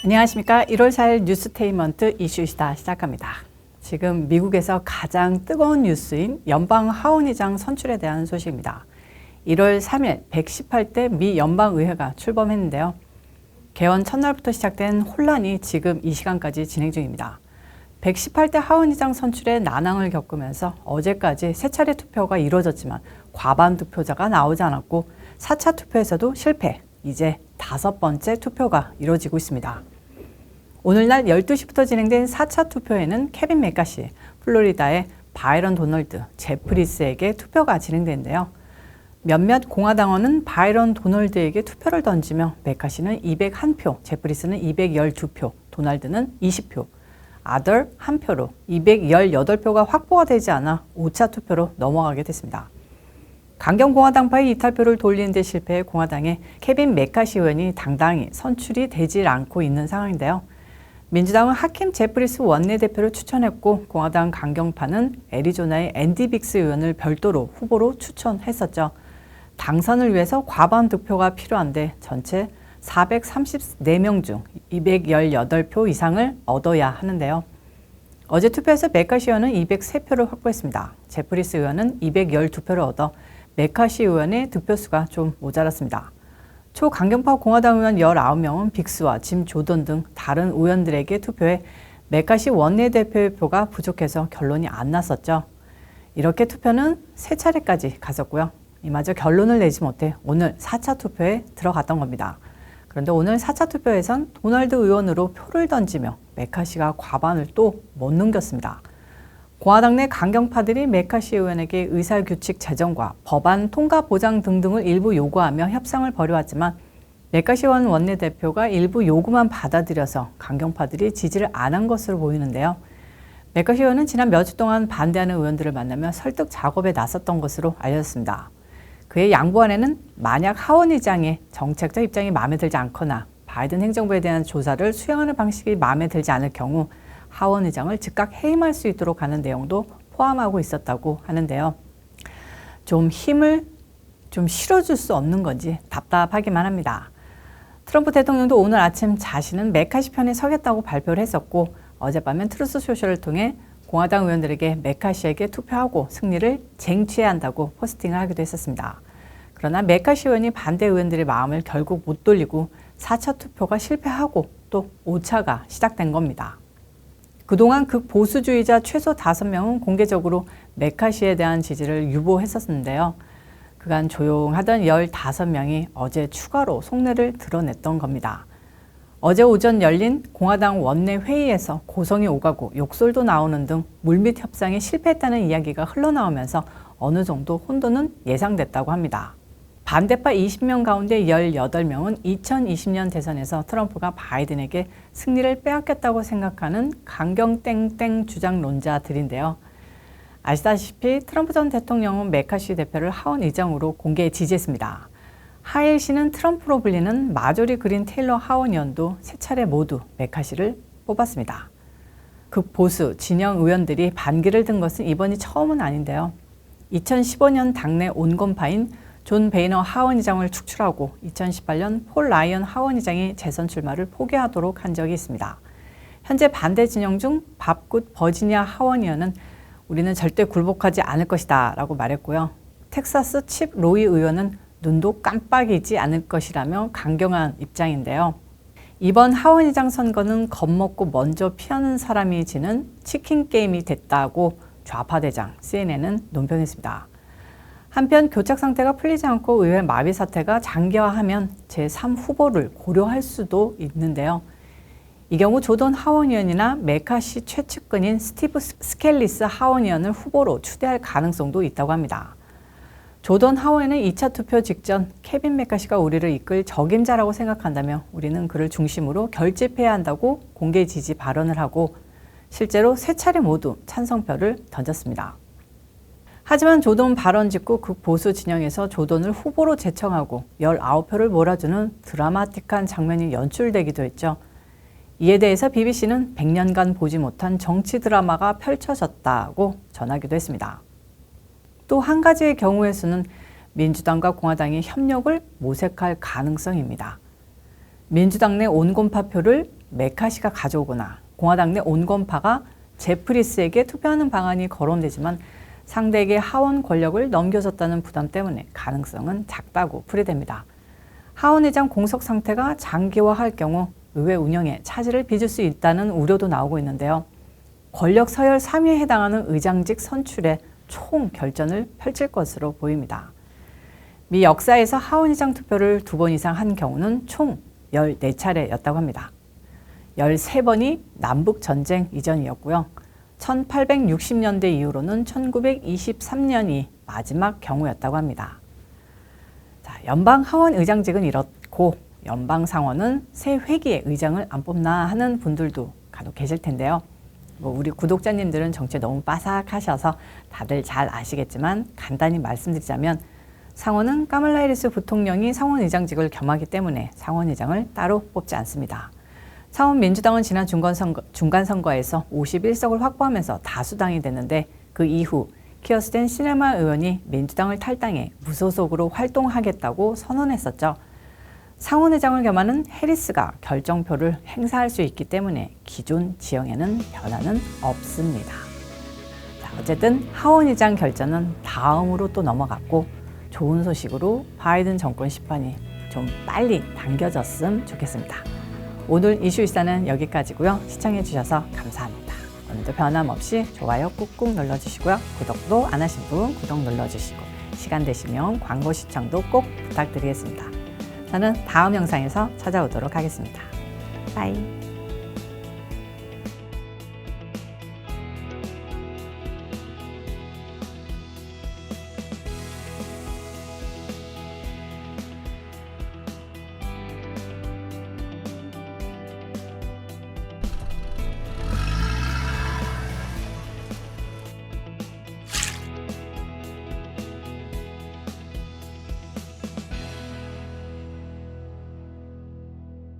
안녕하십니까. 1월 4일 뉴스테인먼트 이슈시다 시작합니다. 지금 미국에서 가장 뜨거운 뉴스인 연방 하원의장 선출에 대한 소식입니다. 1월 3일 118대 미 연방의회가 출범했는데요. 개원 첫날부터 시작된 혼란이 지금 이 시간까지 진행 중입니다. 118대 하원의장 선출에 난항을 겪으면서 어제까지 세 차례 투표가 이루어졌지만 과반 투표자가 나오지 않았고 4차 투표에서도 실패, 이제 5번째 투표가 이루어지고 있습니다. 오늘날 12시부터 진행된 4차 투표에는 케빈 맥카시, 플로리다의 바이런 도널드, 제프리스에게 투표가 진행되는데요. 몇몇 공화당원은 바이런 도널드에게 투표를 던지며 맥카시는 201표, 제프리스는 212표, 도널드는 20표, 아덜 1표로 218표가 확보가 되지 않아 5차 투표로 넘어가게 됐습니다. 강경공화당파의 이탈표를 돌리는 데 실패해 공화당의 케빈 맥카시 의원이 당당히 선출이 되질 않고 있는 상황인데요. 민주당은 하킴 제프리스 원내대표를 추천했고 공화당 강경파는 애리조나의 앤디 빅스 의원을 별도로 후보로 추천했었죠. 당선을 위해서 과반 득표가 필요한데 전체 434명 중 218표 이상을 얻어야 하는데요. 어제 투표에서 맥카시 의원은 203표를 확보했습니다. 제프리스 의원은 212표를 얻어 맥카시 의원의 득표수가 좀 모자랐습니다. 초강경파 공화당 의원 19명은 빅스와 짐 조던 등 다른 의원들에게 투표해 맥카시 원내대표의 표가 부족해서 결론이 안 났었죠. 이렇게 투표는 3차례까지 갔었고요. 이마저 결론을 내지 못해 오늘 4차 투표에 들어갔던 겁니다. 그런데 오늘 4차 투표에선 도널드 의원으로 표를 던지며 맥카시가 과반을 또 못 넘겼습니다. 공화당 내 강경파들이 맥카시 의원에게 의사규칙 제정과 법안 통과 보장 등등을 일부 요구하며 협상을 벌여왔지만 맥카시 의원 원내대표가 일부 요구만 받아들여서 강경파들이 지지를 안 한 것으로 보이는데요. 맥카시 의원은 지난 몇 주 동안 반대하는 의원들을 만나며 설득 작업에 나섰던 것으로 알려졌습니다. 그의 양보안에는 만약 하원의장의 정책적 입장이 마음에 들지 않거나 바이든 행정부에 대한 조사를 수행하는 방식이 마음에 들지 않을 경우 하원의장을 즉각 해임할 수 있도록 하는 내용도 포함하고 있었다고 하는데요. 좀 힘을 좀 실어줄 수 없는 건지 답답하기만 합니다. 트럼프 대통령도 오늘 아침 자신은 맥카시 편에 서겠다고 발표를 했었고 어젯밤엔 트루스 소셜을 통해 공화당 의원들에게 맥카시에게 투표하고 승리를 쟁취해야 한다고 포스팅을 하기도 했었습니다. 그러나 맥카시 의원이 반대 의원들의 마음을 결국 못 돌리고 4차 투표가 실패하고 또 5차가 시작된 겁니다. 그동안 극보수주의자 최소 5명은 공개적으로 맥카시에 대한 지지를 유보했었는데요. 그간 조용하던 15명이 어제 추가로 속내를 드러냈던 겁니다. 어제 오전 열린 공화당 원내 회의에서 고성이 오가고 욕설도 나오는 등 물밑 협상에 실패했다는 이야기가 흘러나오면서 어느 정도 혼돈은 예상됐다고 합니다. 반대파 20명 가운데 18명은 2020년 대선에서 트럼프가 바이든에게 승리를 빼앗겼다고 생각하는 강경땡땡 주장론자들인데요. 아시다시피 트럼프 전 대통령은 맥카시 대표를 하원 의장으로 공개 지지했습니다. 하일시는 트럼프로 불리는 마조리 그린 테일러 하원 의원도 세 차례 모두 맥카시를 뽑았습니다. 극보수 진영 의원들이 반기를 든 것은 이번이 처음은 아닌데요. 2015년 당내 온건파인 존 베이너 하원의장을 축출하고 2018년 폴 라이언 하원의장이 재선 출마를 포기하도록 한 적이 있습니다. 현재 반대 진영 중 밥굿 버지니아 하원의원은 우리는 절대 굴복하지 않을 것이다 라고 말했고요. 텍사스 칩 로이 의원은 눈도 깜빡이지 않을 것이라며 강경한 입장인데요. 이번 하원의장 선거는 겁먹고 먼저 피하는 사람이 지는 치킨 게임이 됐다고 좌파 대장 CNN은 논평했습니다. 한편 교착 상태가 풀리지 않고 의회 마비 사태가 장기화하면 제3후보를 고려할 수도 있는데요. 이 경우 조던 하원의원이나 맥카시 최측근인 스티브 스켈리스 하원의원을 후보로 추대할 가능성도 있다고 합니다. 조던 하원의원은 2차 투표 직전 케빈 맥카시가 우리를 이끌 적임자라고 생각한다며 우리는 그를 중심으로 결집해야 한다고 공개 지지 발언을 하고 실제로 3차례 모두 찬성표를 던졌습니다. 하지만 조던 발언 직후 극보수 진영에서 조던을 후보로 제청하고 19표를 몰아주는 드라마틱한 장면이 연출되기도 했죠. 이에 대해서 BBC는 100년간 보지 못한 정치 드라마가 펼쳐졌다고 전하기도 했습니다. 또 한 가지의 경우의 수는 민주당과 공화당이 협력을 모색할 가능성입니다. 민주당 내 온건파표를 메카시가 가져오거나 공화당 내 온건파가 제프리스에게 투표하는 방안이 거론되지만 상대에게 하원 권력을 넘겨줬다는 부담 때문에 가능성은 작다고 풀이됩니다. 하원 의장 공석 상태가 장기화할 경우 의회 운영에 차질을 빚을 수 있다는 우려도 나오고 있는데요. 권력 서열 3위에 해당하는 의장직 선출에 총 결전을 펼칠 것으로 보입니다. 미 역사에서 하원 의장 투표를 2번 이상 한 경우는 총 14차례였다고 합니다. 13번이 남북전쟁 이전이었고요. 1860년대 이후로는 1923년이 마지막 경우였다고 합니다. 자, 연방 하원 의장직은 이렇고 연방 상원은 새 회기에 의장을 안 뽑나 하는 분들도 간혹 계실 텐데요. 우리 구독자님들은 정치 너무 빠삭하셔서 다들 잘 아시겠지만 간단히 말씀드리자면 상원은 카말라 해리스 부통령이 상원 의장직을 겸하기 때문에 상원 의장을 따로 뽑지 않습니다. 상원 민주당은 지난 중간선거에서 51석을 확보하면서 다수당이 됐는데 그 이후 키어스텐 시네마 의원이 민주당을 탈당해 무소속으로 활동하겠다고 선언했었죠. 상원의장을 겸하는 해리스가 결정표를 행사할 수 있기 때문에 기존 지형에는 변화는 없습니다. 자, 어쨌든 하원의장 결전은 다음으로 또 넘어갔고 좋은 소식으로 바이든 정권 심판이 좀 빨리 당겨졌으면 좋겠습니다. 오늘 이슈24는 여기까지고요. 시청해주셔서 감사합니다. 오늘도 변함없이 좋아요 꾹꾹 눌러주시고요. 구독도 안 하신 분 구독 눌러주시고 시간 되시면 광고 시청도 꼭 부탁드리겠습니다. 저는 다음 영상에서 찾아오도록 하겠습니다. 바이.